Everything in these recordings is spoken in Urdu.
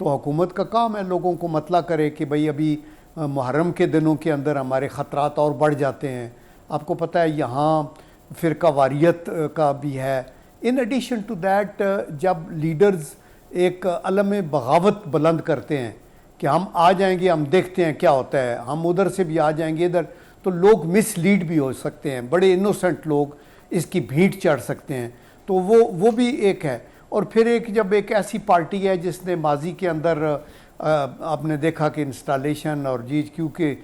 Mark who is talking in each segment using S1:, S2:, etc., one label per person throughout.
S1: تو حکومت کا کام ہے لوگوں کو مطلع کرے کہ بھئی ابھی محرم کے دنوں کے اندر ہمارے خطرات اور بڑھ جاتے ہیں. آپ کو پتہ ہے یہاں فرقہ واریت کا بھی ہے. ان ایڈیشن ٹو دیٹ جب لیڈرز ایک علم بغاوت بلند کرتے ہیں کہ ہم آ جائیں گے، ہم دیکھتے ہیں کیا ہوتا ہے، ہم ادھر سے بھی آ جائیں گے ادھر، تو لوگ مس لیڈ بھی ہو سکتے ہیں، بڑے انوسنٹ لوگ اس کی بھیٹ چڑھ سکتے ہیں. تو وہ بھی ایک ہے. اور پھر جب ایک ایسی پارٹی ہے جس نے ماضی کے اندر آپ نے دیکھا کہ انسٹالیشن اور GHQ کے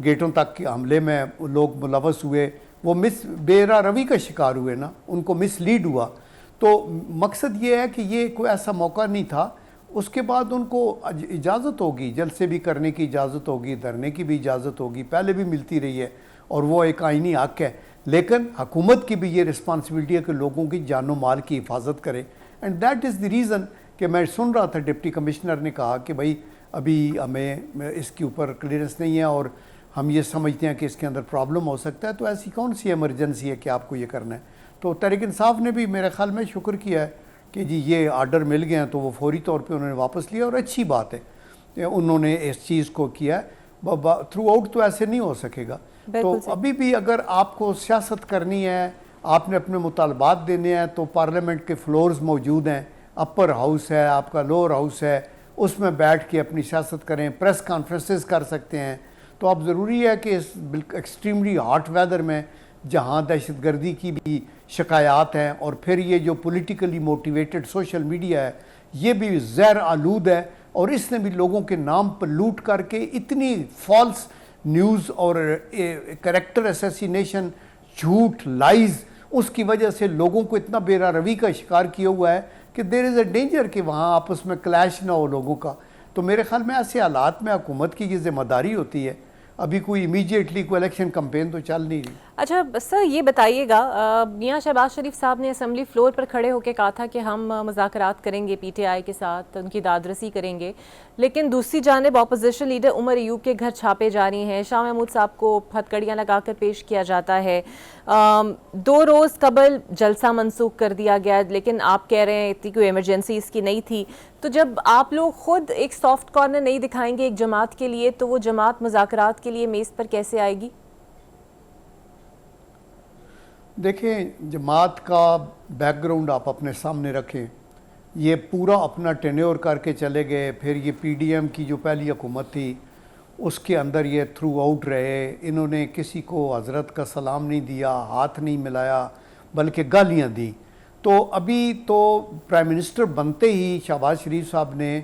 S1: گیٹوں تک حملے میں لوگ ملوث ہوئے، وہ بے راہ روی کا شکار ہوئے نا، ان کو مس لیڈ ہوا. تو مقصد یہ ہے کہ یہ کوئی ایسا موقع نہیں تھا. اس کے بعد ان کو اجازت ہوگی، جلسے بھی کرنے کی اجازت ہوگی، دھرنے کی بھی اجازت ہوگی، پہلے بھی ملتی رہی ہے اور وہ ایک آئینی حق ہے. لیکن حکومت کی بھی یہ رسپانسبلٹی ہے کہ لوگوں کی جان و مال کی حفاظت کرے. And that is the reason کہ میں سن رہا تھا ڈپٹی کمشنر نے کہا کہ بھائی ابھی ہمیں اس کے اوپر کلیئرنس نہیں ہے اور ہم یہ سمجھتے ہیں کہ اس کے اندر پرابلم ہو سکتا ہے. تو ایسی کون سی ایمرجنسی ہے کہ آپ کو یہ کرنا ہے؟ تو تحریک انصاف نے بھی میرے خیال میں شکر کیا ہے کہ جی یہ آرڈر مل گئے ہیں، تو وہ فوری طور پہ انہوں نے واپس لیا، اور اچھی بات ہے انہوں نے اس چیز کو کیا ہے. تھرو آؤٹ تو ایسے نہیں ہو سکے گا. تو ابھی بھی اگر آپ کو سیاست کرنی ہے، آپ نے اپنے مطالبات دینے ہیں، تو پارلیمنٹ کے فلورز موجود ہیں، اپر ہاؤس ہے، آپ کا لوور ہاؤس ہے، اس میں بیٹھ کے اپنی سیاست کریں، پریس کانفرنسز کر سکتے ہیں. تو اب ضروری ہے کہ اس ایکسٹریملی ہاٹ ویدر میں جہاں دہشت گردی کی بھی شکایات ہیں، اور پھر یہ جو پولیٹیکلی موٹیویٹڈ سوشل میڈیا ہے یہ بھی زہر آلود ہے، اور اس نے بھی لوگوں کے نام پر لوٹ کر کے اتنی فالس نیوز اور کریکٹر اسیسینیشن، جھوٹ، لائز، اس کی وجہ سے لوگوں کو اتنا بے راہ روی کا شکار کیا ہوا ہے کہ دیر از اے ڈینجر کہ وہاں آپس میں کلیش نہ ہو لوگوں کا. تو میرے خیال میں ایسے حالات میں حکومت کی یہ ذمہ داری ہوتی ہے. ابھی کوئی امیجیٹلی کوئی الیکشن کمپین تو چل نہیں رہی.
S2: اچھا سر، یہ بتائیے گا، میاں شہباز شریف صاحب نے اسمبلی فلور پر کھڑے ہو کے کہا تھا کہ ہم مذاکرات کریں گے PTI کے ساتھ، ان کی داد رسی کریں گے، لیکن دوسری جانب اپوزیشن لیڈر عمر ایوب کے گھر چھاپے جاری ہیں، شاہ محمود صاحب کو ہتھکڑیاں لگا کر پیش کیا جاتا ہے. 2 روز قبل جلسہ منسوخ کر دیا گیا، لیکن آپ کہہ رہے ہیں اتنی کوئی ایمرجنسی اس کی نہیں تھی. تو جب آپ لوگ خود ایک سافٹ کارنر نہیں دکھائیں گے ایک جماعت کے لیے، تو وہ جماعت مذاکرات کے لیے میز پر کیسے آئے گی؟
S1: دیکھیں، جماعت کا بیک گراؤنڈ آپ اپنے سامنے رکھیں. یہ پورا اپنا ٹینیور کر کے چلے گئے. پھر یہ PDM کی جو پہلی حکومت تھی اس کے اندر یہ تھرو آؤٹ رہے. انہوں نے کسی کو حضرت کا سلام نہیں دیا، ہاتھ نہیں ملایا، بلکہ گالیاں دیں. تو ابھی تو پرائم منسٹر بنتے ہی شہباز شریف صاحب نے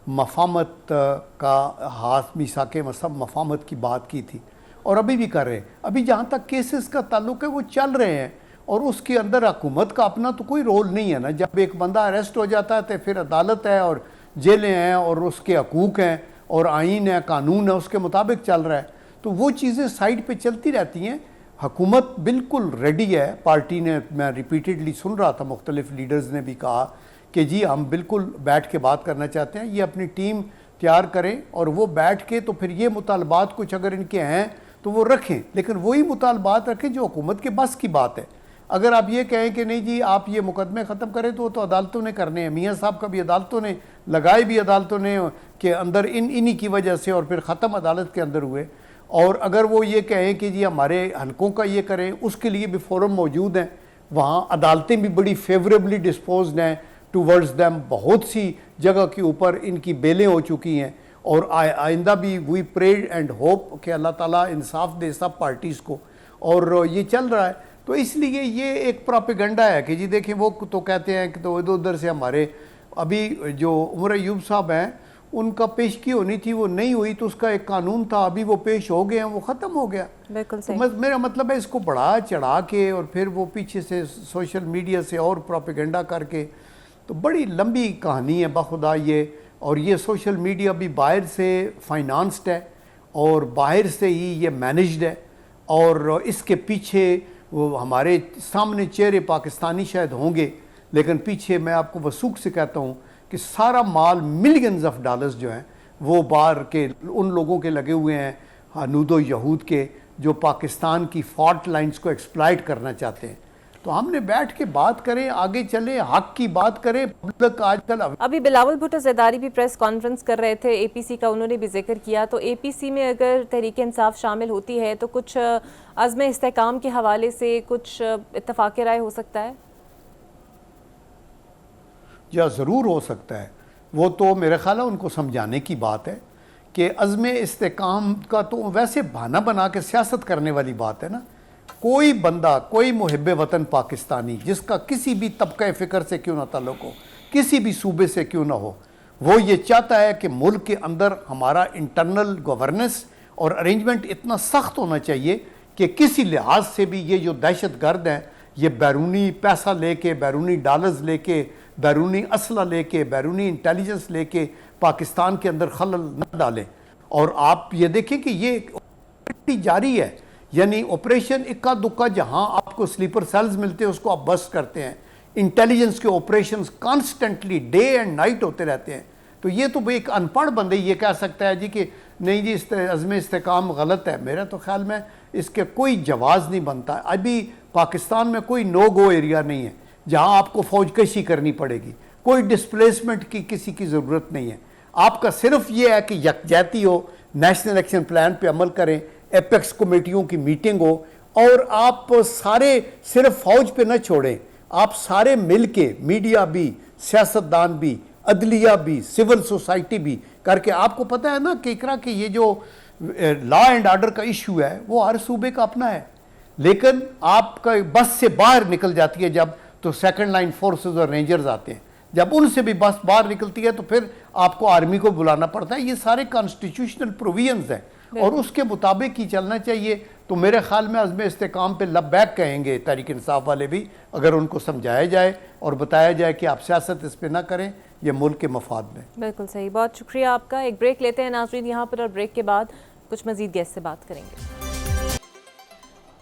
S1: مفاہمت کا ہاتھ، میثاق مفاہمت کی بات کی تھی، اور ابھی بھی کر رہے ہیں. ابھی جہاں تک کیسز کا تعلق ہے وہ چل رہے ہیں، اور اس کے اندر حکومت کا اپنا تو کوئی رول نہیں ہے نا. جب ایک بندہ اریسٹ ہو جاتا ہے تو پھر عدالت ہے اور جیلیں ہیں اور اس کے حقوق ہیں اور آئین ہے، قانون ہے، اس کے مطابق چل رہا ہے. تو وہ چیزیں سائڈ پہ چلتی رہتی ہیں. حکومت بالکل ریڈی ہے. پارٹی نے، میں ریپیٹڈلی سن رہا تھا، مختلف لیڈرز نے بھی کہا کہ جی ہم بالکل بیٹھ کے بات کرنا چاہتے ہیں. یہ اپنی ٹیم تیار کریں اور وہ بیٹھ کے تو پھر یہ مطالبات کچھ اگر ان کے ہیں تو وہ رکھیں، لیکن وہی مطالبات رکھیں جو حکومت کے بس کی بات ہے. اگر آپ یہ کہیں کہ نہیں جی آپ یہ مقدمے ختم کریں تو وہ تو عدالتوں نے کرنے ہیں. میاں صاحب کا بھی عدالتوں نے لگائے، بھی عدالتوں نے کہ اندر انہی کی وجہ سے، اور پھر ختم عدالت کے اندر ہوئے. اور اگر وہ یہ کہیں کہ جی ہمارے حلقوں کا یہ کریں، اس کے لیے بھی فورم موجود ہیں. وہاں عدالتیں بھی بڑی فیوریبلی ڈسپوزڈ ہیں ٹورڈز دیم. بہت سی جگہ کے اوپر ان کی بیلیں ہو چکی ہیں، اور آئندہ بھی وی پرے اینڈ ہوپ کہ اللہ تعالیٰ انصاف دے سب پارٹیز کو. اور یہ چل رہا ہے. تو اس لیے یہ ایک پروپیگنڈا ہے کہ جی دیکھیں وہ تو کہتے ہیں کہ تو ادھر سے ہمارے ابھی جو عمر ایوب صاحب ہیں ان کا پیشگی ہونی تھی، وہ نہیں ہوئی، تو اس کا ایک قانون تھا، ابھی وہ پیش ہو گئے ہیں، وہ ختم ہو گیا.
S2: بالکل
S1: میرا مطلب ہے اس کو بڑھا چڑھا کے اور پھر وہ پیچھے سے سوشل میڈیا سے اور پروپیگنڈا کر کے، تو بڑی لمبی کہانی ہے بخدا یہ. اور یہ سوشل میڈیا بھی باہر سے فائنانسڈ ہے اور باہر سے ہی یہ مینجڈ ہے، اور اس کے پیچھے وہ ہمارے سامنے چہرے پاکستانی شاید ہوں گے، لیکن پیچھے میں آپ کو وثوق سے کہتا ہوں کہ سارا مال ملینز آف ڈالرز جو ہیں وہ باہر کے ان لوگوں کے لگے ہوئے ہیں، ہنود و یہود کے، جو پاکستان کی فالٹ لائنز کو ایکسپلائٹ کرنا چاہتے ہیں. تو ہم نے بیٹھ کے بات کریں, آگے چلیں, حق کی بات کریں. پبلک آج کل
S2: ابھی بلاول بھٹو زرداری بھی پریس کانفرنس کر رہے تھے, اے پی سی کا انہوں نے بھی ذکر کیا, تو اے پی سی میں اگر تحریک انصاف شامل ہوتی ہے تو کچھ عزم استحکام کے حوالے سے کچھ اتفاق رائے ہو سکتا ہے؟
S1: یا ضرور ہو سکتا ہے. وہ تو میرے خیال ہے ان کو سمجھانے کی بات ہے کہ عزم استحکام کا تو ویسے بہانہ بنا کے سیاست کرنے والی بات ہے نا. کوئی بندہ, کوئی محب وطن پاکستانی جس کا کسی بھی طبقہ فکر سے کیوں نہ تعلق ہو, کسی بھی صوبے سے کیوں نہ ہو, وہ یہ چاہتا ہے کہ ملک کے اندر ہمارا انٹرنل گورننس اور ارینجمنٹ اتنا سخت ہونا چاہیے کہ کسی لحاظ سے بھی یہ جو دہشت گرد ہیں یہ بیرونی پیسہ لے کے, بیرونی ڈالرز لے کے, بیرونی اسلحہ لے کے, بیرونی انٹیلیجنس لے کے پاکستان کے اندر خلل نہ ڈالیں. اور آپ یہ دیکھیں کہ یہ جاری ہے, یعنی آپریشن اکا دکا جہاں آپ کو سلیپر سیلز ملتے ہیں اس کو آپ بسٹ کرتے ہیں. انٹیلیجنس کے operations constantly day and night ہوتے رہتے ہیں. تو یہ تو ایک ان پڑھ بندے یہ کہہ سکتا ہے جی کہ نہیں جی عزم استحکام غلط ہے. میرا تو خیال میں اس کے کوئی جواز نہیں بنتا. ابھی پاکستان میں کوئی نو گو ایریا نہیں ہے جہاں آپ کو فوج کشی کرنی پڑے گی. کوئی ڈسپلیسمنٹ کی کسی کی ضرورت نہیں ہے. آپ کا صرف یہ ہے کہ یکجہتی ہو, نیشنل ایکشن پلان پہ عمل کریں, ایپیکس کمیٹیوں کی میٹنگ ہو, اور آپ سارے صرف فوج پہ نہ چھوڑیں, آپ سارے مل کے, میڈیا بھی, سیاستدان بھی, عدلیہ بھی, سول سوسائٹی بھی کر کے. آپ کو پتہ ہے نا کہ اقرا کہ یہ جو لا اینڈ آرڈر کا ایشو ہے وہ ہر صوبے کا اپنا ہے, لیکن آپ کا بس سے باہر نکل جاتی ہے جب تو سیکنڈ لائن فورسز اور رینجرز آتے ہیں. جب ان سے بھی بس باہر نکلتی ہے تو پھر آپ کو آرمی کو بلانا پڑتا ہے. یہ سارے کانسٹیٹیوشنل پروویژنز ہیں اور اس کے مطابق ہی چلنا چاہیے. تو میرے خیال میں عزم استحکام پہ لبیک کہیں گے تحریک انصاف والے بھی, اگر ان کو سمجھایا جائے اور بتایا جائے کہ آپ سیاست اس پہ نہ کریں, یہ ملک کے مفاد میں.
S2: بالکل صحیح, بہت شکریہ آپ کا. ایک بریک لیتے ہیں ناظرین یہاں پر, اور بریک کے بعد کچھ مزید گیسٹ سے بات کریں گے.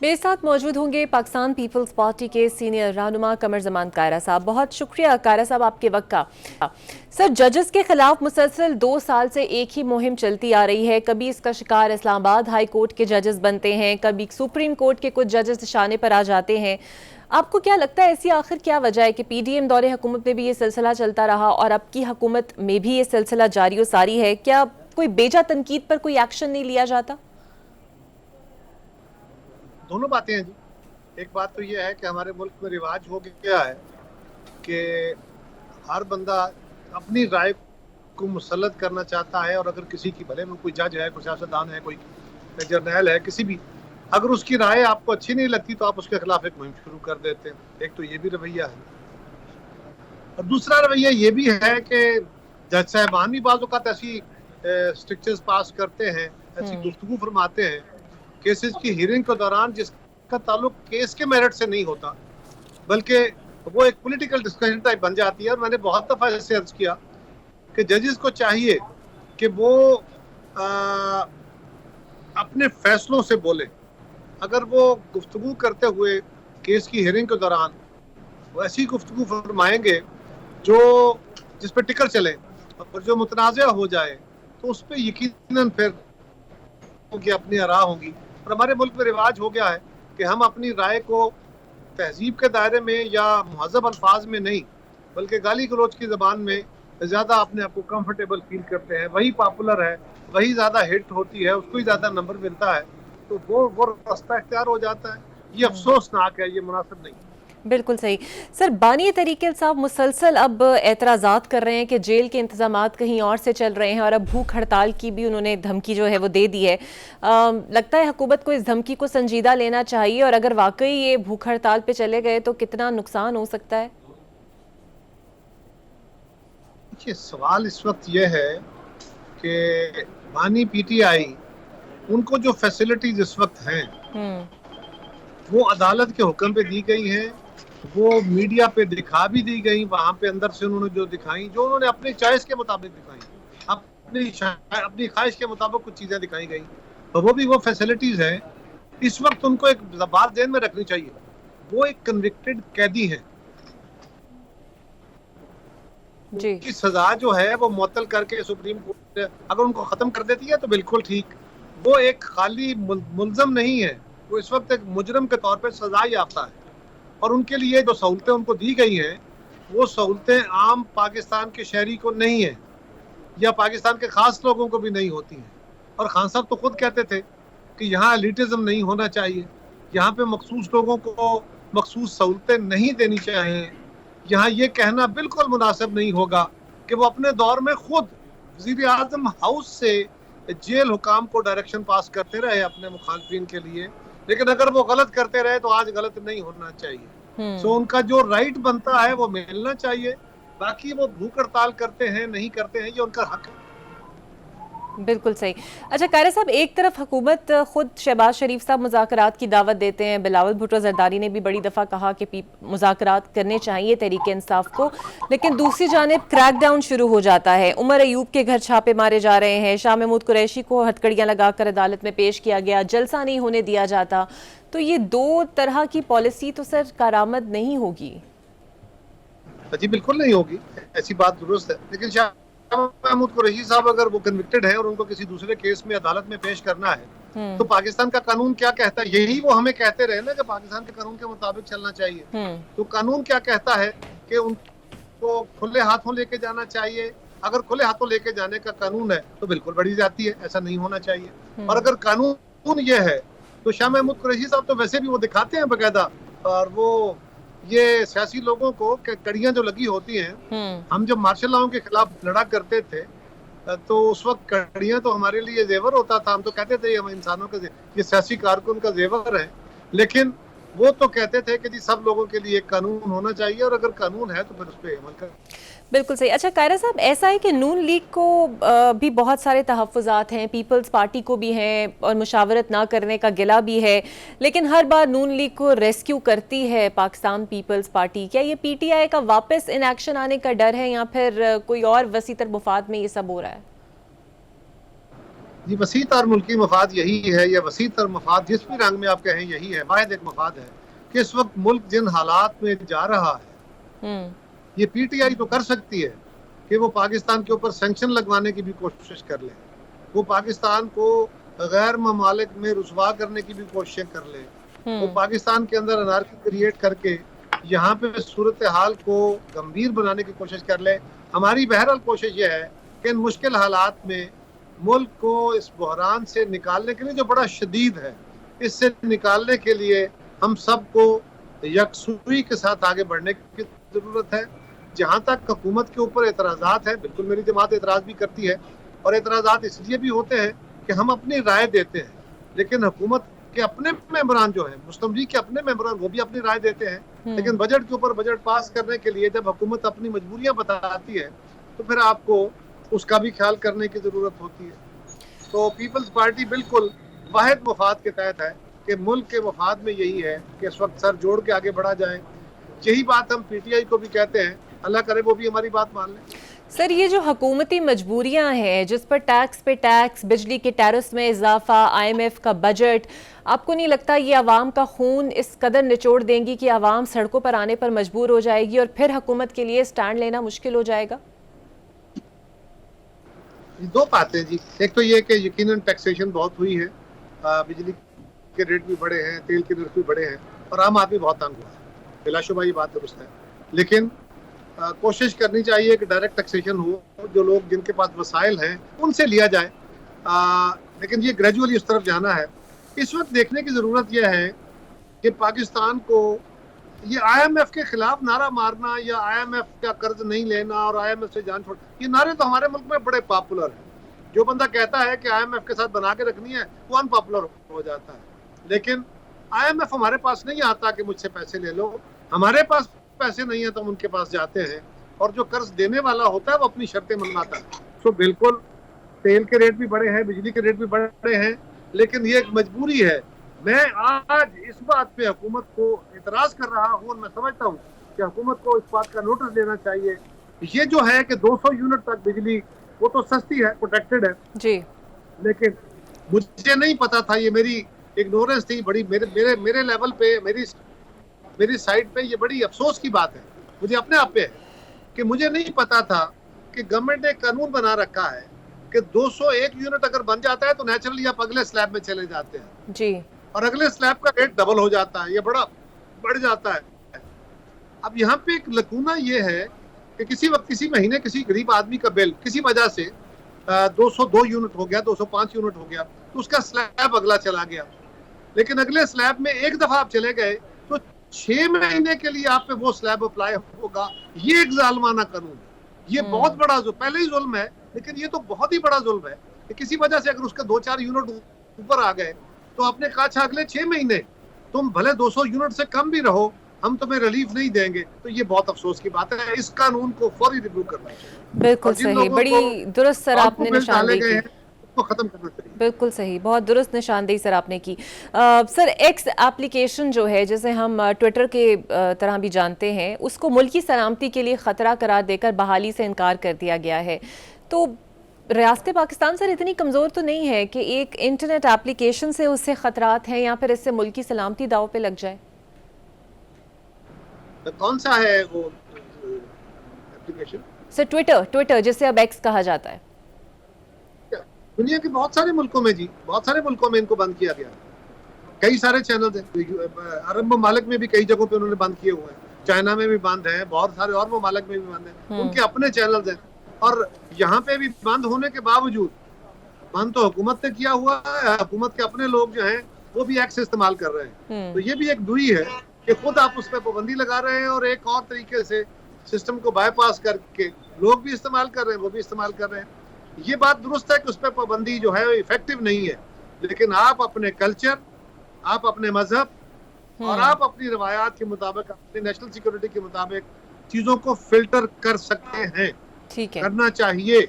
S2: میرے ساتھ موجود ہوں گے پاکستان پیپلز پارٹی کے سینئر رہنما قمر زمان قائرہ صاحب. بہت شکریہ قائرہ صاحب آپ کے وقت کا. سر, ججز کے خلاف مسلسل 2 سال سے ایک ہی مہم چلتی آ رہی ہے. کبھی اس کا شکار اسلام آباد ہائی کورٹ کے ججز بنتے ہیں, کبھی سپریم کورٹ کے کچھ ججز نشانے پر آ جاتے ہیں. آپ کو کیا لگتا ہے ایسی آخر کیا وجہ ہے کہ پی ڈی ایم دور حکومت میں بھی یہ سلسلہ چلتا رہا اور اب کی حکومت میں بھی یہ سلسلہ جاری و ساری ہے؟ کیا کوئی بیجا تنقید پر کوئی ایکشن نہیں لیا جاتا؟
S3: دونوں باتیں ہیں جی. ایک بات تو یہ ہے کہ ہمارے ملک میں رواج ہو گیا ہے کہ ہر بندہ اپنی رائے کو مسلط کرنا چاہتا ہے, اور اگر کسی کی بھلے میں کوئی جج ہے, کوئی سیاستدان ہے, کوئی جرنیل ہے, کسی بھی, اگر اس کی رائے آپ کو اچھی نہیں لگتی تو آپ اس کے خلاف ایک مہم شروع کر دیتے ہیں. ایک تو یہ بھی رویہ ہے, اور دوسرا رویہ یہ بھی ہے کہ جج صاحبان بھی بعض اوقات ایسی اسٹرکچرز پاس کرتے ہیں, ایسی گفتگو فرماتے ہیں کیسز کی ہیئرنگ کے دوران جس کا تعلق کیس کے میرٹ سے نہیں ہوتا بلکہ وہ ایک پولیٹیکل ڈسکشن ٹائپ بن جاتی ہے. اور میں نے بہت دفعہ اس سے عرض کیا کہ ججز کو چاہیے کہ وہ اپنے فیصلوں سے بولیں. اگر وہ گفتگو کرتے ہوئے کیس کی ہیئرنگ کے دوران وہ ایسی گفتگو فرمائیں گے جو جس پہ ٹکر چلے اور جو متنازع ہو جائے تو اس پہ یقیناً پھر کی اپنی آراء ہوں گی. اور ہمارے ملک میں رواج ہو گیا ہے کہ ہم اپنی رائے کو تہذیب کے دائرے میں یا مہذب الفاظ میں نہیں بلکہ گالی گلوچ کی زبان میں زیادہ اپنے آپ کو کمفرٹیبل فیل کرتے ہیں. وہی پاپولر ہے, وہی زیادہ ہٹ ہوتی ہے, اس کو ہی زیادہ نمبر ملتا ہے, تو وہ راستہ اختیار ہو جاتا ہے. یہ افسوسناک ہے, یہ مناسب نہیں.
S2: بالکل صحیح. سر, بانی تحریک انصاف مسلسل اب اعتراضات کر رہے ہیں کہ جیل کے انتظامات کہیں اور سے چل رہے ہیں, اور اب بھوک ہڑتال کی بھی انہوں نے دھمکی جو ہے وہ دے دی ہے. لگتا ہے حکومت کو اس دھمکی کو سنجیدہ لینا چاہیے, اور اگر واقعی یہ بھوک ہڑتال پہ چلے گئے تو کتنا نقصان ہو سکتا ہے؟
S3: سوال اس وقت یہ ہے کہ بانی پی ٹی آئی ان کو جو فیسلٹیز اس وقت ہیں وہ عدالت کے حکم پہ دی گئی ہیں, وہ میڈیا پہ دکھا بھی دی گئی. وہاں پہ اندر سے انہوں نے جو دکھائی, جو انہوں نے اپنی چوائس کے مطابق دکھائی, اپنی خواہش کے مطابق کچھ چیزیں دکھائی گئی, اور وہ بھی وہ فیسلٹیز ہیں. اس وقت ان کو ایک بات ذہن میں رکھنی چاہیے, وہ ایک کنوکٹڈ قیدی ہیں
S2: جی.
S3: کی سزا جو ہے وہ معطل کر کے سپریم کورٹ اگر ان کو ختم کر دیتی ہے تو بالکل ٹھیک. وہ ایک خالی ملزم نہیں ہے, وہ اس وقت ایک مجرم کے طور پہ سزا یافتہ ہے. اور ان کے لیے جو سہولتیں ان کو دی گئی ہیں وہ سہولتیں عام پاکستان کے شہری کو نہیں ہیں یا پاکستان کے خاص لوگوں کو بھی نہیں ہوتی ہیں. اور خان صاحب تو خود کہتے تھے کہ یہاں ایلیٹزم نہیں ہونا چاہیے, یہاں پہ مخصوص لوگوں کو مخصوص سہولتیں نہیں دینی چاہیے. یہاں یہ کہنا بالکل مناسب نہیں ہوگا کہ وہ اپنے دور میں خود وزیر اعظم ہاؤس سے جیل حکام کو ڈائریکشن پاس کرتے رہے اپنے مخالفین کے لیے, لیکن اگر وہ غلط کرتے رہے تو آج غلط نہیں ہونا چاہیے. سو ان کا جو رائٹ بنتا ہے وہ ملنا چاہیے. باقی وہ بھوک ہڑتال کرتے ہیں نہیں کرتے ہیں یہ ان کا حق ہے.
S2: بالکل صحیح. اچھا قاری صاحب, ایک طرف حکومت خود شہباز شریف صاحب مذاکرات کی دعوت دیتے ہیں, بلاول بھٹو زرداری نے بھی بڑی دفعہ کہا کہ مذاکرات کرنے چاہیے تحریک انصاف کو, لیکن دوسری جانب کریک ڈاؤن شروع ہو جاتا ہے. عمر ایوب کے گھر چھاپے مارے جا رہے ہیں, شاہ محمود قریشی کو ہتھکڑیاں لگا کر عدالت میں پیش کیا گیا, جلسہ نہیں ہونے دیا جاتا. تو یہ دو طرح کی پالیسی تو سر کارآمد نہیں ہوگی.
S3: جی بالکل نہیں ہوگی, ایسی بات درست ہے, لیکن شاہ محمود قریشی صاحب اگر وہ کنوکٹڈ ہے اور ان کو کسی دوسرے کیس میں عدالت میں پیش کرنا ہے تو پاکستان کا قانون کیا کہتا ہے, یہی وہ ہمیں کہتے رہے نا کہ پاکستان کے قانون کے مطابق چلنا چاہیے. تو قانون کیا کہتا ہے کہ ان کو کھلے ہاتھوں لے کے جانا چاہیے. اگر کھلے ہاتھوں لے کے جانے کا قانون ہے تو بالکل بڑی زیادتی ہے, ایسا نہیں ہونا چاہیے. اور اگر قانون یہ ہے تو شاہ محمود قریشی صاحب تو ویسے بھی وہ دکھاتے ہیں باقاعدہ, اور وہ یہ سیاسی لوگوں کو کہ کڑیاں جو لگی ہوتی ہیں, ہم جب مارشل لاؤں کے خلاف لڑا کرتے تھے تو اس وقت کڑیاں تو ہمارے لیے زیور ہوتا تھا. ہم تو کہتے تھے ہم انسانوں کا یہ سیاسی کارکن کا زیور ہے, لیکن وہ تو کہتے تھے کہ جی سب لوگوں کے لیے ایک قانون ہونا چاہیے اور اگر قانون ہے تو پھر اس پہ عمل کر.
S2: بالکل صحیح. اچھا قائرہ صاحب, ایسا ہے کہ نون لیگ کو بھی بہت سارے تحفظات ہیں, پیپلز پارٹی کو بھی ہیں, اور مشاورت نہ کرنے کا گلہ بھی ہے, لیکن ہر بار نون لیگ کو ریسکیو کرتی ہے پاکستان پیپلز پارٹی. کیا یہ پی ٹی آئی کا واپس ان ایکشن آنے کا ڈر ہے یا پھر کوئی اور وسیع تر مفاد میں یہ سب ہو رہا ہے؟
S3: جی وسیع تر ملکی مفاد یہی ہے, یا وسیع تر مفاد جس بھی رنگ میں آپ کہیں یہی ہے. واحد ایک مفاد ہے کہ اس وقت ملک جن حالات میں جا رہا ہے یہ پی ٹی آئی تو کر سکتی ہے کہ وہ پاکستان کے اوپر سینکشن لگوانے کی بھی کوشش کر لے, وہ پاکستان کو غیر ممالک میں رسوا کرنے کی بھی کوششیں کر لے, وہ پاکستان کے اندر انارکی کریٹ کر کے یہاں پہ صورتحال کو گمبھیر بنانے کی کوشش کر لے. ہماری بہرحال کوشش یہ ہے کہ ان مشکل حالات میں ملک کو اس بحران سے نکالنے کے لیے جو بڑا شدید ہے, اس سے نکالنے کے لیے ہم سب کو یکسوئی کے ساتھ آگے بڑھنے کی ضرورت ہے. جہاں تک حکومت کے اوپر اعتراضات ہیں, بالکل میری جماعت اعتراض بھی کرتی ہے, اور اعتراضات اس لیے بھی ہوتے ہیں کہ ہم اپنی رائے دیتے ہیں, لیکن حکومت کے اپنے ممبران جو ہیں, مسلم لیگ کے اپنے ممبران, وہ بھی اپنی رائے دیتے ہیں. لیکن بجٹ کے اوپر بجٹ پاس کرنے کے لیے جب حکومت اپنی مجبوریاں بتاتی ہے تو پھر آپ کو اس کا بھی خیال کرنے کی ضرورت ہوتی ہے. تو پیپلز پارٹی بالکل واحد مفاد کے تحت ہے کہ ملک کے مفاد میں یہی ہے کہ اس وقت سر جوڑ کے آگے بڑھا جائے. یہی بات ہم پی ٹی آئی کو بھی کہتے ہیں, اللہ کرے وہ بھی ہماری بات مان لیں.
S2: سر یہ جو حکومتی مجبوریاں ہیں جس پر ٹیکس پہ ٹیکس, بجلی کے ٹیرس میں اضافہ, آئی ایم ایف کا بجٹ, آپ کو نہیں لگتا یہ عوام کا خون اس قدر نچوڑ دیں گی کہ عوام سڑکوں پر آنے پر مجبور ہو جائے گی اور پھر حکومت کے لیے سٹینڈ لینا مشکل ہو جائے گا؟
S3: دو باتیں جی, ایک تو یہ کہ یقیناً ٹیکسیشن بہت ہوئی ہے, بجلی کے ریٹ بھی بڑے ہیں, تیل کے ریٹ بھی بڑے ہیں, اور عام آدمی بہت تنگ ہوا ہے, بلا شبہ یہ بات درست ہے. لیکن کوشش کرنی چاہیے کہ ڈائریکٹ ٹیکسیشن ہو, جو لوگ جن کے پاس وسائل ہیں ان سے لیا جائے, لیکن یہ گریجولی اس طرف جانا ہے. اس وقت دیکھنے کی ضرورت یہ ہے کہ پاکستان کو یہ آئی ایم ایف کے خلاف نعرہ مارنا یا آئی ایم ایف کا قرض نہیں لینا اور آئی ایم ایف سے جان چھوڑنا, یہ نعرے تو ہمارے ملک میں بڑے پاپولر ہیں. جو بندہ کہتا ہے کہ آئی ایم ایف کے ساتھ بنا کے رکھنی ہے وہ ان پاپولر ہو جاتا ہے. لیکن آئی ایم ایف ہمارے پاس نہیں آتا کہ مجھ سے پیسے لے لو, ہمارے پاس پیسے نہیں ہیں تو ہم ان کے پاس جاتے ہیں, اور جو قرض دینے والا ہوتا ہے وہ اپنی شرطیں منواتا ہے. تو بالکل تیل کے ریٹ بھی بڑے ہیں, بجلی کے ریٹ بھی بڑے ہیں, لیکن یہ ایک مجبوری ہے. میں آج اس بات پہ حکومت کو اعتراض کر رہا ہوں, اور میں سمجھتا ہوں کہ حکومت کو اس بات کا نوٹس لینا چاہیے. یہ جو ہے کہ 200 یونٹ تک بجلی وہ تو سستی ہے, پروٹیکٹڈ ہے جی, لیکن مجھے نہیں پتا تھا, یہ میری اگنورنس تھی بڑی, میرے لیول پہ, میری سائڈ پہ. یہ بڑی افسوس کی بات ہے مجھے اپنے آپ پہ ہے کہ مجھے نہیں پتا تھا کہ گورنمنٹ نے قانون بنا رکھا ہے کہ 201 یونٹ اگر بن جاتا ہے تو نیچرلی آپ اگلے سلیب میں چلے جاتے ہیں جی, اور اگلے سلیب کا ریٹ ڈبل ہو جاتا ہے, یہ بڑا بڑھ جاتا ہے. اب یہاں پہ ایک لکونہ یہ ہے کہ کسی وقت کسی مہینے کسی غریب آدمی کا بل کسی وجہ سے 202 یونٹ ہو گیا، 205 یونٹ ہو گیا، تو اس کا سلیب اگلا چلا گیا، لیکن اگلے سلیب میں ایک دفعہ آپ چلے گئے تو 6 مہینے کے لیے آپ پہ وہ سلیب اپلائی ہوگا. یہ ایک ظالمانہ قانون ہے. یہ بہت بڑا پہلے ہی ظلم ہے، لیکن یہ تو بہت ہی بڑا ظلم ہے کہ کسی وجہ سے اگر اس کا 2-4 یونٹ اوپر آ گئے تو آپ نے کہا اچھا اگلے 6 مہینے تم بھلے 200 یونٹ سے کم بھی رہو، ہم تمہیں ریلیف نہیں دیں گے. تو یہ بہت افسوس کی بات ہے. اس قانون کو فوری ریویو کرنا چاہیے.
S2: بالکل
S3: اور جن
S2: صحیح،
S3: لوگوں کو
S2: بڑی درست سر آپ نے
S3: بل ڈالے
S2: نشاندہی
S3: گئے
S2: کی.
S3: ہیں اس کو ختم کرنا چاہیے.
S2: بالکل صحیح، بہت درست نشاندہی سر آپ نے کی. سر ایکس ایپلیکیشن جو ہے جسے ہم ٹویٹر کے طرح بھی جانتے ہیں، اس کو ملکی سلامتی کے لیے خطرہ قرار دے کر بحالی سے انکار کر دیا گیا ہے. تو ریاست پاکستان سر اتنی کمزور تو نہیں ہے کہ ایک انٹرنیٹ ایپلیکیشن سے اس سے خطرات ہیں یا پھر اس سے ملکی سلامتی داؤ پہ لگ جائے؟
S3: کون سا ہے وہ ایپلیکیشن؟
S2: سر ٹویٹر جسے اب ایکس کہا جاتا ہے.
S3: دنیا کے بہت سارے ملکوں میں بہت سارے ملکوں میں ان کو بند کیا گیا. کئی سارے چینل ہیں، عرب ممالک میں بھی کئی جگہوں پہ انہوں نے بند کیے ہوئے ہیں، چائنا میں بھی بند ہیں، بہت سارے اور ممالک میں بھی بند ہیں. ان کے اپنے چینلز ہیں، اور یہاں پہ بھی بند ہونے کے باوجود بند تو حکومت نے کیا ہوا ہے، حکومت کے اپنے لوگ جو ہیں وہ بھی ایکس استعمال کر رہے ہیں. تو یہ بھی ایک دوئی ہے کہ خود آپ اس پہ پابندی لگا رہے ہیں اور ایک اور طریقے سے سسٹم کو بائی پاس کر کے لوگ بھی استعمال کر رہے ہیں، وہ بھی استعمال کر رہے ہیں. یہ بات درست ہے کہ اس پہ پابندی جو ہے ایفیکٹو نہیں ہے، لیکن آپ اپنے کلچر، آپ اپنے مذہب اور آپ اپنی روایات کے مطابق، اپنی نیشنل سیکورٹی کے مطابق چیزوں کو فلٹر کر سکتے ہیں.
S2: ٹھیک ہے،
S3: کرنا چاہیے.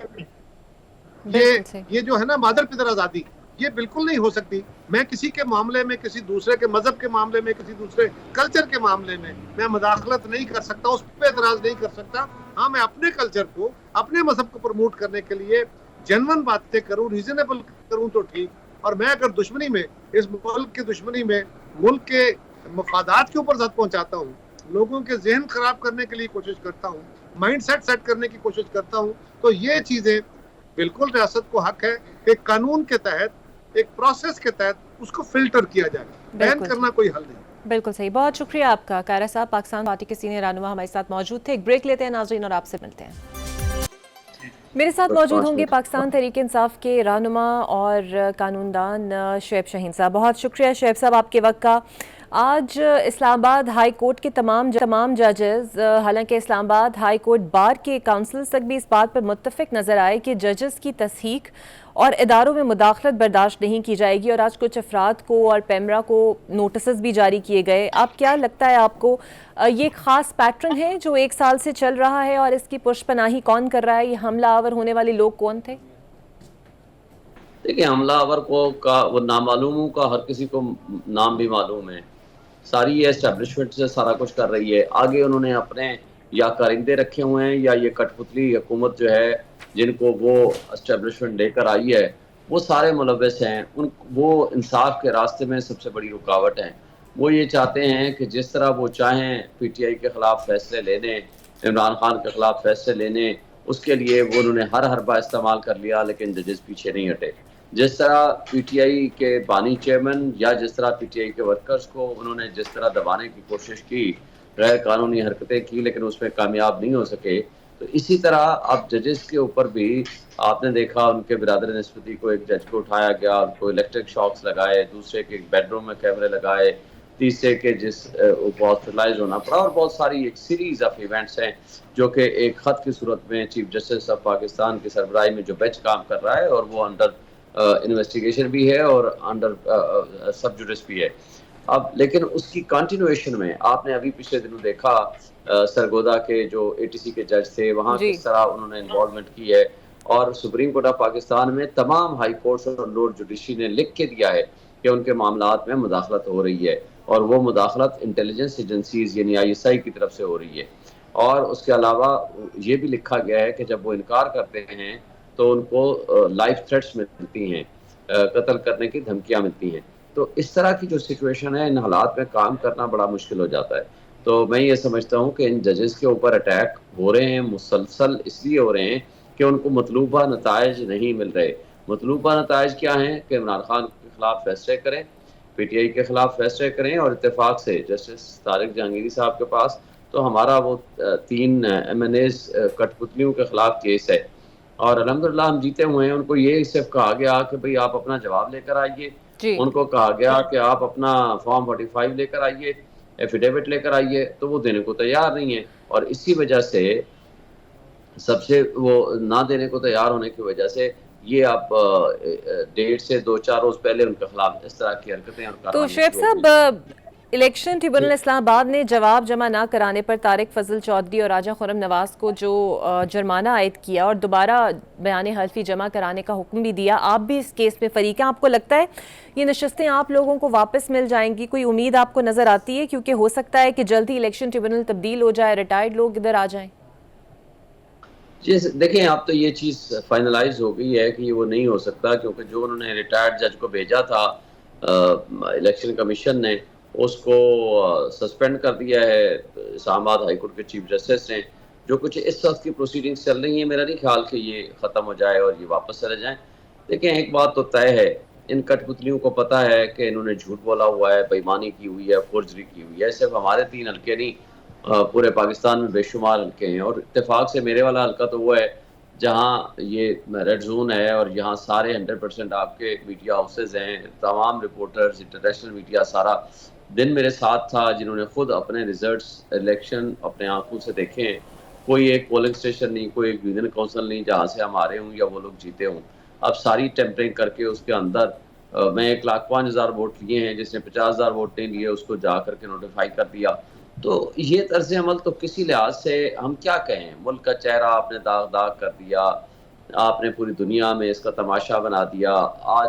S3: یہ جو ہے نا مادر پدر آزادی، یہ بالکل نہیں ہو سکتی. میں کسی کے معاملے میں، کسی دوسرے کے مذہب کے معاملے میں، کسی دوسرے کلچر کے معاملے میں مداخلت نہیں کر سکتا، اس پہ اعتراض نہیں کر سکتا. ہاں، میں اپنے کلچر کو، اپنے مذہب کو پروموٹ کرنے کے لیے جنون باتیں کروں، ریزنیبل کروں تو ٹھیک. اور میں اگر دشمنی میں، اس ملک کی دشمنی میں، ملک کے مفادات کے اوپر زد پہنچاتا ہوں، لوگوں کے ذہن خراب کرنے کے لیے کوشش کرتا ہوں، مائنڈ سیٹ کرنے کی کوشش کرتا ہوں، تو یہ چیزیں بالکل ریاست کو حق ہے کہ قانون کے تحت، ایک پروسیس کے تحت اس کو فلٹر کیا جائے. بین کرنا کوئی حل نہیں.
S2: بالکل صحیح، بہت شکریہ آپ کا قاہرہ صاحب. پاکستان پارٹی کے سینئر رہنما ہمارے ساتھ موجود تھے. ایک بریک لیتے ہیں ناظرین اور آپ سے ملتے ہیں. میرے ساتھ موجود ہوں گے پاکستان تحریک انصاف کے رہنما اور قانون دان شعیب شاہین صاحب. بہت شکریہ شعیب صاحب آپ کے وقت کا. آج اسلام آباد ہائی کورٹ کے تمام ججز، حالانکہ اسلام آباد ہائی کورٹ بار کے کونسلز تک بھی اس بات پر متفق نظر آئے کہ ججز کی تصحیح اور اداروں میں مداخلت برداشت نہیں کی جائے گی، اور آج کچھ افراد کو اور پیمرا کو نوٹسز بھی جاری کیے گئے. آپ کیا لگتا ہے آپ کو یہ ایک خاص پیٹرن ہے جو 1 سال سے چل رہا ہے، اور اس کی پشت پناہی کون کر رہا ہے؟ یہ حملہ آور ہونے والے لوگ کون تھے؟
S4: دیکھیں، حملہ آور کا وہ نامعلوموں کا ہر کسی کو نام بھی معلوم ہے. ساری یہ اسٹیبلشمنٹ سے سارا کچھ کر رہی ہے. آگے انہوں نے اپنے یا کارندے رکھے ہوئے ہیں یا یہ کٹ پتلی حکومت جو ہے جن کو وہ اسٹیبلشمنٹ لے کر آئی ہے، وہ سارے ملوث ہیں. وہ انصاف کے راستے میں سب سے بڑی رکاوٹ ہیں. وہ یہ چاہتے ہیں کہ جس طرح وہ چاہیں پی ٹی آئی کے خلاف فیصلے لینے، عمران خان کے خلاف فیصلے لینے، اس کے لیے وہ انہوں نے ہر حربہ استعمال کر لیا، لیکن ججز پیچھے نہیں ہٹے. جس طرح پی ٹی آئی کے بانی چیئرمین یا جس طرح پی ٹی آئی کے ورکرز کو انہوں نے جس طرح دبانے کی کوشش کی، غیر قانونی حرکتیں کی، لیکن اس میں کامیاب نہیں ہو سکے، تو اسی طرح اب ججز کے اوپر بھی آپ نے دیکھا ان کے برادر نسبتی کو، ایک جج کو اٹھایا گیا، ان کو الیکٹرک شاکس لگائے، دوسرے کے بیڈ روم میں کیمرے لگائے، تیسرے کے ہاسپٹلائز ہونا پڑا، اور بہت ساری ایک سیریز آف ایونٹس ہیں جو کہ ایک خط کی صورت میں چیف جسٹس آف پاکستان کی سربراہی میں جو بینچ کام کر رہا ہے، اور وہ انڈر انویسٹیگیشن بھی ہے اور انڈر سب جوڈس بھی ہے. اب لیکن اس کی کنٹینویشن میں آپ نے ابھی پچھلے دنوں دیکھا سرگودا کے جو اے ٹی سی کے جج تھے وہاں کس طرح انہوں نے انوالومنٹ کی ہے، اور سپریم کورٹ آف پاکستان میں تمام ہائی کورٹس اور لورڈ جوڈیشری نے لکھ کے دیا ہے کہ ان کے معاملات میں مداخلت ہو رہی ہے، اور وہ مداخلت انٹیلیجنس ایجنسیز یعنی آئی ایس آئی کی طرف سے ہو رہی ہے. اور اس کے علاوہ یہ بھی لکھا گیا ہے کہ جب وہ انکار کرتے ہیں تو ان کو لائف تھریٹس ملتی ہیں، قتل کرنے کی دھمکیاں ملتی ہیں. تو اس طرح کی جو سچویشن ہے، ان حالات میں کام کرنا بڑا مشکل ہو جاتا ہے. تو میں یہ سمجھتا ہوں کہ ان ججز کے اوپر اٹیک ہو رہے ہیں، مسلسل اس لیے ہو رہے ہیں کہ ان کو مطلوبہ نتائج نہیں مل رہے. مطلوبہ نتائج کیا ہیں؟ کہ عمران خان کے خلاف فیصلے کریں، پی ٹی آئی کے خلاف فیصلے کریں، اور اتفاق سے جسٹس طارق جہانگیری صاحب کے پاس تو ہمارا وہ 3 MNAs کٹ پتلیوں کے خلاف کیس ہے، اور الحمدللہ ہم جیتے ہوئے ہیں. ان کو یہ صرف کہا گیا کہ بھئی آپ اپنا جواب لے کر آئیے،
S2: جی
S4: ان کو کہا گیا کہ آپ اپنا فارم 45 لے کر آئیے، ایفیڈیوٹ لے کر آئیے، تو وہ دینے کو تیار نہیں ہیں. اور اسی وجہ سے سب سے وہ نہ دینے کو تیار ہونے کی وجہ سے یہ اب ڈیٹ سے 2-4 روز پہلے ان کے خلاف اس طرح کی حرکتیں اور
S2: تو
S4: کارروائیاں
S2: شعیب
S4: شروع ہو گئی.
S2: صاحب، الیکشن ٹریبونل اسلام آباد نے جواب جمع نہ کرانے پر طارق فضل چودھری اور راجہ خرم نواز کو جو جرمانہ عائد کیا اور دوبارہ بیان حلفی جمع کرانے کا حکم بھی دیا. آپ بھی اس کیس میں فریق ہیں. آپ کو لگتا ہے یہ نشستیں آپ لوگوں کو واپس مل جائیں گی؟ کوئی امید آپ کو نظر آتی ہے؟ کیونکہ ہو سکتا ہے کہ جلد ہی الیکشن ٹریبونل تبدیل ہو جائے، ریٹائرڈ لوگ ادھر آ جائیں.
S4: جی دیکھیں، اب تو یہ چیز فائنلائز ہو گئی ہے کہ وہ نہیں ہو سکتا، کیونکہ جو انہوں نے ریٹائرڈ جج کو بھیجا تھا الیکشن کمیشن نے، اس کو سسپینڈ کر دیا ہے اسلام آباد ہائی کورٹ کے چیف جسٹس نے. جو کچھ اس وقت کی پروسیڈنگز چل رہی ہیں، میرا نہیں خیال کہ یہ ختم ہو جائے اور یہ واپس چلے جائیں. دیکھیں، ایک بات تو طے ہے، ان کٹ پتلیوں کو پتہ ہے کہ انہوں نے جھوٹ بولا ہوا ہے، بےایمانی کی ہوئی ہے، فورجری کی ہوئی ہے. صرف ہمارے 3 حلقے نہیں، پورے پاکستان میں بے شمار حلقے ہیں. اور اتفاق سے میرے والا حلقہ تو وہ ہے جہاں یہ ریڈ زون ہے، اور یہاں سارے 100% آپ کے میڈیا ہاؤسز ہیں، تمام رپورٹرز، انٹرنیشنل میڈیا سارا دن میرے ساتھ تھا، جنہوں نے خود اپنے ریزلٹس الیکشن اپنے آنکھوں سے دیکھے ہیں. کوئی ایک پولنگ اسٹیشن نہیں، کوئی ایک یونین کونسل نہیں جہاں سے ہم ہارے ہوں یا وہ لوگ جیتے ہوں. اب ساری ٹیمپرنگ کر کے اس کے اندر میں 1,05,000 ووٹ لیے ہیں، جس نے 50,000 ووٹ نہیں لیے اس کو جا کر کے نوٹیفائی کر دیا. تو یہ طرز عمل تو کسی لحاظ سے ہم کیا کہیں، ملک کا چہرہ آپ نے داغ کر دیا، آپ نے پوری دنیا میں اس کا تماشا بنا دیا. آج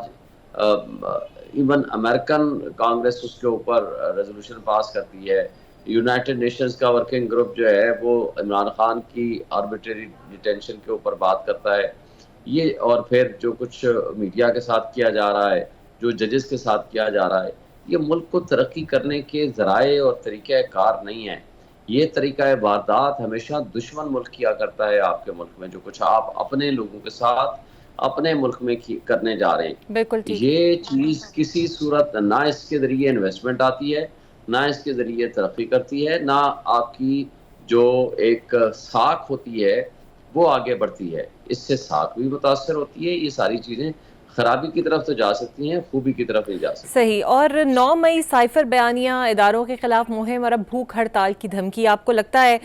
S4: ایون امریکن کانگریس اس کے اوپر ریزولوشن پاس کرتی ہے. یونائٹڈ نیشنز کا ورکنگ گروپ جو ہے وہ عمران خان کی آربیٹری ڈیٹینشن کے اوپر بات کرتا ہے. یہ اور پھر جو کچھ میڈیا کے ساتھ کیا جا رہا ہے، جو ججز کے ساتھ کیا جا رہا ہے، یہ ملک کو ترقی کرنے کے ذرائع اور طریقہ کار نہیں ہیں. یہ طریقہ واردات ہمیشہ دشمن ملک کیا کرتا ہے. آپ کے ملک میں جو کچھ آپ اپنے لوگوں کے ساتھ اپنے ملک میں کرنے جا رہے ہیں،
S2: بالکل ٹھیک.
S4: یہ چیز کسی صورت نہ اس کے ذریعے انویسٹمنٹ آتی ہے، نہ اس کے ذریعے ترقی کرتی ہے، نہ آپ کی جو ایک ساکھ ہوتی ہے وہ آگے بڑھتی ہے. اس سے ساکھ بھی متاثر ہوتی ہے. یہ ساری چیزیں خرابی کی طرف تو جا سکتی ہیں، خوبی کی طرف نہیں جا سکتی.
S2: صحیح. اور 9 مئی سائفر بیانیہ، اداروں کے خلاف مہم اور اب بھوک ہڑتال کی دھمکی، آپ کو لگتا ہے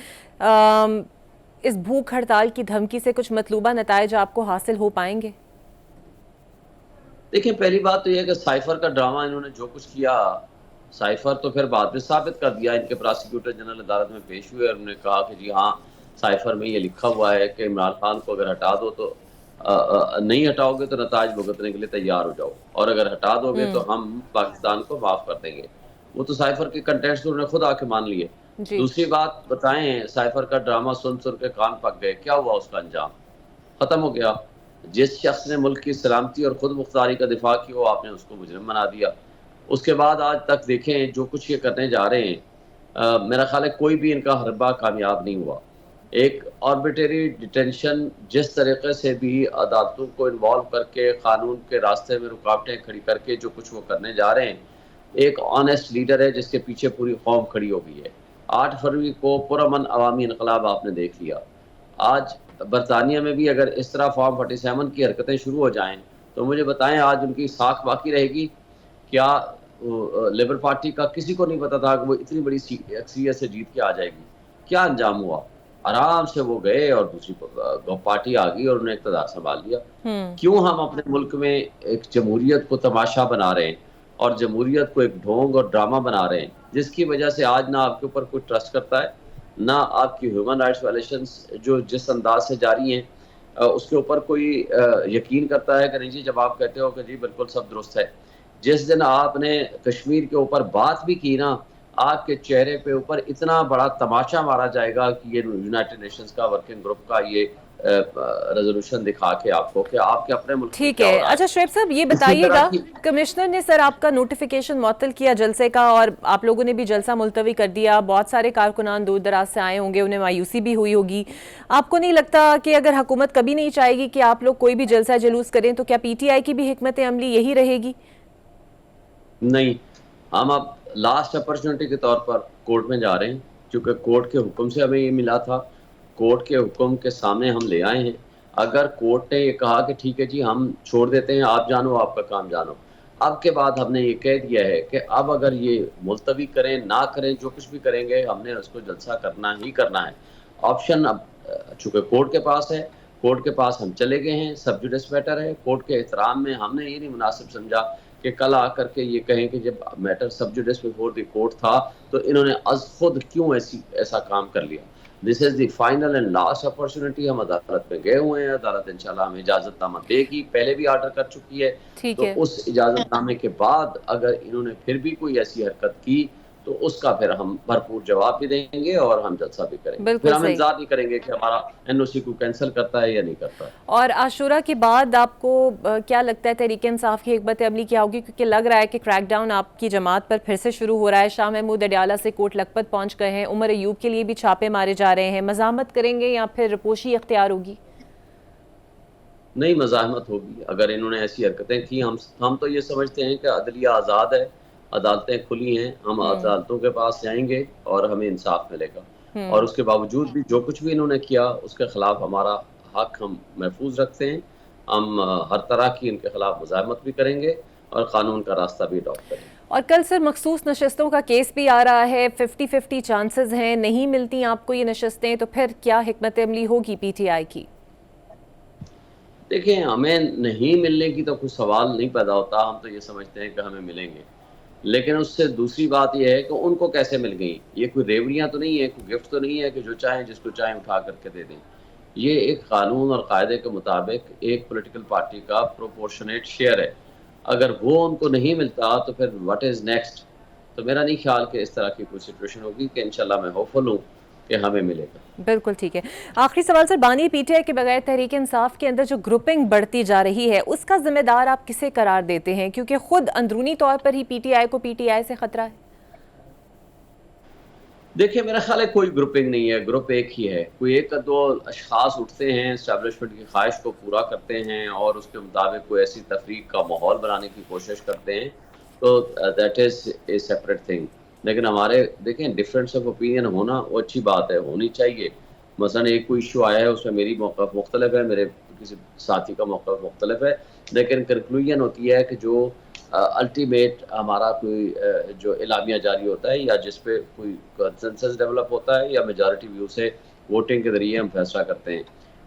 S2: اس بھوک ہڑتال کی دھمکی سے کچھ مطلوبہ نتائج آپ کو حاصل ہو پائیں گے؟
S4: دیکھیں، پہلی بات تو یہ ہے کہ سائفر کا ڈرامہ انہوں نے جو کچھ کیا، سائفر تو پھر بعد میں ثابت کر دیا. ان کے پراسیکیوٹر جنرل عدالت میں پیش ہوئے اور انہوں نے کہا کہ جی ہاں، سائفر میں یہ لکھا ہوا ہے کہ عمران خان کو اگر ہٹا دو تو نہیں ہٹاؤ گے تو نتائج بھگتنے کے لیے تیار ہو جاؤ، اور اگر ہٹا دو گے تو ہم پاکستان کو معاف کر دیں گے. وہ تو سائفر کے کنٹینٹس انہوں نے خود آ کے مان لیے.
S2: جی.
S4: دوسری بات بتائیں، سائفر کا ڈرامہ سن کے کان پک گئے، کیا ہوا؟ اس کا انجام ختم ہو گیا. جس شخص نے ملک کی سلامتی اور خود مختاری کا دفاع کیا، وہ آپ نے اس کو مجرم بنا دیا. اس کے بعد آج تک دیکھیں جو کچھ یہ کرنے جا رہے ہیں، میرا خیال ہے کوئی بھی ان کا حربہ کامیاب نہیں ہوا. ایک آربیٹری ڈیٹینشن جس طریقے سے بھی عدالتوں کو انوالو کر کے قانون کے راستے میں رکاوٹیں کھڑی کر کے جو کچھ وہ کرنے جا رہے ہیں، ایک آنیسٹ لیڈر ہے جس کے پیچھے پوری قوم کھڑی ہو گئی ہے. 8 فروری کو پرامن عوامی انقلاب آپ نے دیکھ لیا. آج برطانیہ میں بھی اگر اس طرح فارم 47 کی حرکتیں شروع ہو جائیں تو مجھے بتائیں آج ان کی ساکھ باقی رہے گی کیا؟ لیبر پارٹی کا کسی کو نہیں پتا تھا کہ وہ اتنی بڑی اکثریت سے جیت کے آ جائے گی. کیا انجام ہوا؟ آرام سے وہ گئے اور دوسری پارٹی آ گئی اور انہوں نے اقتدار سنبھال لیا. کیوں ہم اپنے ملک میں ایک جمہوریت کو تماشا بنا رہے ہیں اور جمہوریت کو ایک ڈھونگ اور ڈرامہ بنا رہے ہیں، جس کی وجہ سے آج نہ آپ کے اوپر کوئی ٹرسٹ کرتا ہے، نہ آپ کی ہیومن رائٹس وائلیشنز جو جس انداز سے جاری ہیں اس کے اوپر کوئی یقین کرتا ہے کہ نہیں جی، جب آپ کہتے ہو کہ جی بالکل سب درست ہے. جس دن آپ نے کشمیر کے اوپر بات بھی کی نا، آپ کے چہرے پہ اوپر اتنا بڑا تماشا مارا جائے گا کہ یہ یونائٹڈ نیشنز کا ورکنگ گروپ کا یہ ریزولوشن دکھا کے آپ کو کہ آپ کے اپنے ملک میں
S2: ٹھیک
S4: کیا ہو
S2: ہے.
S4: رہا ہے.
S2: اچھا شعیب صاحب، یہ بتائیے گا، کمشنر نے سر آپ کا نوٹیفیکیشن معطل کیا جلسے کا، اور آپ لوگوں نے بھی جلسہ ملتوی کر دیا. بہت سارے کارکنان دور دراز سے آئے ہوں گے، انہیں مایوسی بھی ہوئی ہوگی. آپ کو نہیں لگتا کہ اگر حکومت کبھی نہیں چاہے گی کہ آپ لوگ کوئی بھی جلسہ جلوس کریں تو کیا پی ٹی آئی کی بھی حکمت عملی یہی رہے گی؟
S4: نہیں، ہم اب لاسٹ اپرچونٹی کے طور پر کورٹ میں جا رہے ہیں. چونکہ کورٹ کے حکم سے ہمیں یہ ملا تھا، کورٹ کے حکم کے سامنے ہم لے آئے ہیں. اگر کورٹ نے یہ کہا کہ ٹھیک ہے جی ہم چھوڑ دیتے ہیں، آپ جانو، آپ کا کام جانو، اب کے بعد ہم نے یہ کہہ دیا ہے کہ اب اگر یہ ملتوی کریں نہ کریں، جو کچھ بھی کریں گے ہم نے اس کو جلسہ کرنا ہی کرنا ہے. آپشن اب چونکہ کورٹ کے پاس ہے، کورٹ کے پاس ہم چلے گئے ہیں، سب جوڈس میٹر ہے. کورٹ کے احترام میں ہم نے یہ نہیں مناسب سمجھا کہ کل آ کر کے یہ کہیں کہ جب matter sub judice before the court تھا تو انہوں نے از خود کیوں ایسا کام کر لیا. This is the final and last opportunity. ہم عدالت میں گئے ہوئے ہیں، عدالت انشاءاللہ ہمیں اجازت نامہ دے گی، پہلے بھی آرڈر کر چکی ہے. تو اس اجازت نامے کے بعد اگر انہوں نے پھر بھی کوئی ایسی حرکت کی تو اس کا پھر ہم بھرپور جواب بھی دیں گے اور ہم جلسہ بھی کریں گے. پھر ہم انتظار نہیں کریں گے کہ ہمارا این او سی کو کینسل کرتا ہے یا نہیں کرتا.
S2: اور عاشورہ کے بعد آپ کو کیا لگتا ہے تحریک انصاف کی حکمت عملی کیا ہوگی؟ کیونکہ لگ رہا ہے کہ کریک ڈاؤن آپ کی جماعت پر پھر سے شروع ہو رہا ہے. شاہ محمود اڈیالہ سے کوٹ لکھپت پہنچ گئے ہیں، عمر ایوب کے لیے بھی چھاپے مارے جا رہے ہیں. مزاحمت کریں گے یا پھر رپوشی اختیار ہوگی؟
S4: نہیں، مزاحمت ہوگی. اگر انہوں نے ایسی حرکتیں کی، ہم تو یہ سمجھتے ہیں کہ عدلیہ آزاد ہے، عدالتیں کھلی ہیں، ہم عدالتوں کے پاس جائیں گے اور ہمیں انصاف ملے گا. اور اس کے باوجود بھی جو کچھ بھی انہوں نے کیا اس کے خلاف ہمارا حق ہم محفوظ رکھتے ہیں. ہم ہر طرح کی ان کے خلاف مزاحمت بھی کریں گے اور قانون کا راستہ بھی اڈاپٹ کریں گے.
S2: اور کل سر مخصوص نشستوں کا کیس بھی آ رہا ہے، 50-50 چانسز ہیں، نہیں ملتی آپ کو یہ نشستیں، تو پھر کیا حکمت عملی ہوگی پی ٹی آئی کی؟
S4: دیکھیں، ہمیں نہیں ملنے کی تو کوئی سوال نہیں پیدا ہوتا. ہم تو یہ سمجھتے ہیں کہ ہمیں ملیں گے، لیکن اس سے دوسری بات یہ ہے کہ ان کو کیسے مل گئی. یہ کوئی ریوڑیاں تو نہیں ہے، کوئی گفٹ تو نہیں ہے کہ جو چاہیں جس کو چاہیں اٹھا کر کے دے دیں. یہ ایک قانون اور قاعدے کے مطابق ایک پولیٹیکل پارٹی کا پروپورشنیٹ شیئر ہے. اگر وہ ان کو نہیں ملتا تو پھر واٹ از نیکسٹ؟ تو میرا نہیں خیال کہ اس طرح کی کوئی سچویشن ہوگی. کہ انشاءاللہ میں ہوپفل ہوں کہ ہمیں ملے گا.
S2: بالکل ٹھیک ہے. آخری سوال سر، بانی پی ٹی آئی کے بغیر تحریک انصاف کے اندر جو گروپنگ بڑھتی جا رہی ہے اس کا ذمہ دار آپ کسے قرار دیتے ہیں؟ کیونکہ خود اندرونی طور پر ہی پی ٹی آئی کو پی ٹی آئی سے خطرہ ہے.
S4: دیکھیں، میرا خیال ہے کوئی گروپنگ نہیں ہے، گروپ ایک ہی ہے. کوئی ایک دو اشخاص اٹھتے ہیں، اسٹیبلشمنٹ کی خواہش کو پورا کرتے ہیں اور اس کے مطابق کوئی ایسی تفریق کا ماحول بنانے کی کوشش کرتے ہیں، تو that is a separate thing. لیکن ہمارے دیکھیں ڈفرینس آف اوپینین ہونا وہ اچھی بات ہے، ہونی چاہیے. مثلا ایک کوئی ایشو آیا ہے، اس میں میری موقف مختلف ہے، میرے کسی ساتھی کا موقف مختلف ہے، لیکن کنکلوژن ہوتی ہے کہ جو الٹیمیٹ ہمارا کوئی جو اعلامیہ جاری ہوتا ہے یا جس پہ کوئی کنسنسس ڈیولپ ہوتا ہے یا میجارٹی ویو سے ووٹنگ کے ذریعے ہم فیصلہ کرتے ہیں.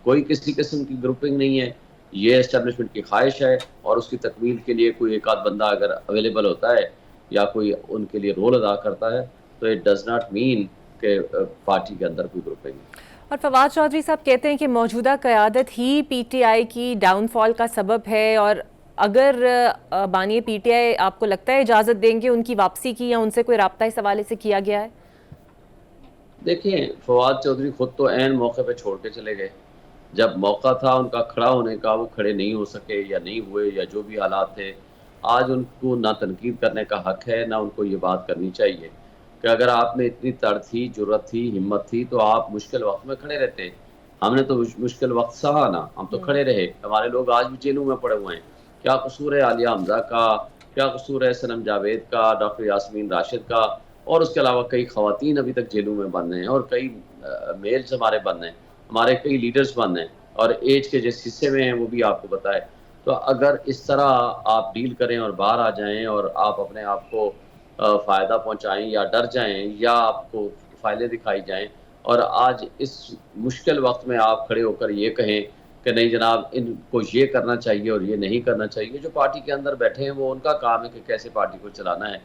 S4: کوئی کسی قسم کی گروپنگ نہیں ہے. یہ اسٹیبلشمنٹ کی خواہش ہے اور اس کی تکمیل کے لیے کوئی ایک آدھ بندہ اگر اویلیبل ہوتا ہے یا کوئی ان کے لیے رول ادا کرتا ہے تو اٹ ڈز ناٹ مین کہ پارٹی کے اندر کوئی گروپنگ ہے.
S2: اور فواد چودھری صاحب کہتے ہیں کہ موجودہ قیادت ہی پی ٹی آئی کی ڈاؤن فال کا سبب ہے، اور اگر بانی پی ٹی آئی آپ کو لگتا ہے اجازت دیں گے ان کی واپسی کی، یا ان سے کوئی رابطہ اس حوالے سے کیا گیا ہے؟
S4: دیکھیں، فواد چودھری خود تو عین موقع پہ چھوڑ کے چلے گئے. جب موقع تھا ان کا کھڑا ہونے کا وہ کھڑے نہیں ہو سکے یا نہیں ہوئے یا جو بھی حالات تھے. آج ان کو نہ تنقید کرنے کا حق ہے، نہ ان کو یہ بات کرنی چاہیے کہ اگر آپ میں اتنی تڑ تھی، جرت تھی، ہمت تھی تو آپ مشکل وقت میں کھڑے رہتے. ہم نے تو مشکل وقت سہا نا، ہم تو کھڑے رہے. ہمارے لوگ آج بھی جیلوں میں پڑے ہوئے ہیں. کیا قصور ہے عالیہ حمزہ کا، کیا قصور ہے صنم جاوید کا، ڈاکٹر یاسمین راشد کا، اور اس کے علاوہ کئی خواتین ابھی تک جیلوں میں بند ہیں اور کئی میلز ہمارے بند ہیں، ہمارے کئی لیڈرز بند ہیں اور ایج کے جس حصے میں ہیں وہ بھی آپ کو بتائے. تو اگر اس طرح آپ ڈیل کریں اور باہر آ جائیں اور آپ اپنے آپ کو فائدہ پہنچائیں یا ڈر جائیں یا آپ کو فائلیں دکھائی جائیں اور آج اس مشکل وقت میں آپ کھڑے ہو کر یہ کہیں کہ نہیں جناب ان کو یہ کرنا چاہیے اور یہ نہیں کرنا چاہیے. جو پارٹی کے اندر بیٹھے ہیں وہ ان کا کام ہے کہ کیسے پارٹی کو چلانا ہے.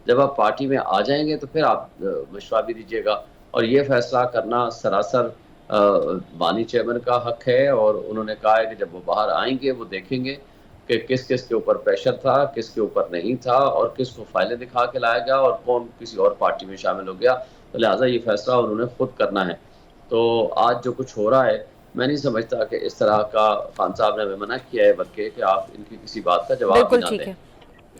S4: جب آپ پارٹی میں آ جائیں گے تو پھر آپ مشورہ بھی دیجیے گا. اور یہ فیصلہ کرنا سراسر بانی چیئرمین کا حق ہے، اور انہوں نے کہا ہے کہ جب وہ باہر آئیں گے وہ دیکھیں گے کہ کس کس کے اوپر پریشر تھا، کس کے اوپر نہیں تھا، اور کس کو فائلیں دکھا کے لایا گیا اور کون کسی اور پارٹی میں شامل ہو گیا. تو لہٰذا یہ فیصلہ انہوں نے خود کرنا ہے. تو آج جو کچھ ہو رہا ہے میں نہیں سمجھتا کہ اس طرح کا خان صاحب نے ہمیں منع کیا ہے، بلکہ کہ آپ ان کی کسی بات کا جواب بھی نہ دیں.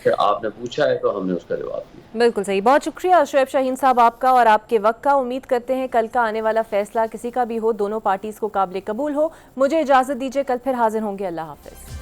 S4: کہ آپ نے پوچھا ہے تو ہم نے اس کا جواب دیا.
S2: بالکل صحیح. بہت شکریہ شعیب شاہین صاحب آپ کا اور آپ کے وقت کا. امید کرتے ہیں کل کا آنے والا فیصلہ کسی کا بھی ہو، دونوں پارٹیز کو قابل قبول ہو. مجھے اجازت دیجیے، کل پھر حاضر ہوں گے. اللہ حافظ.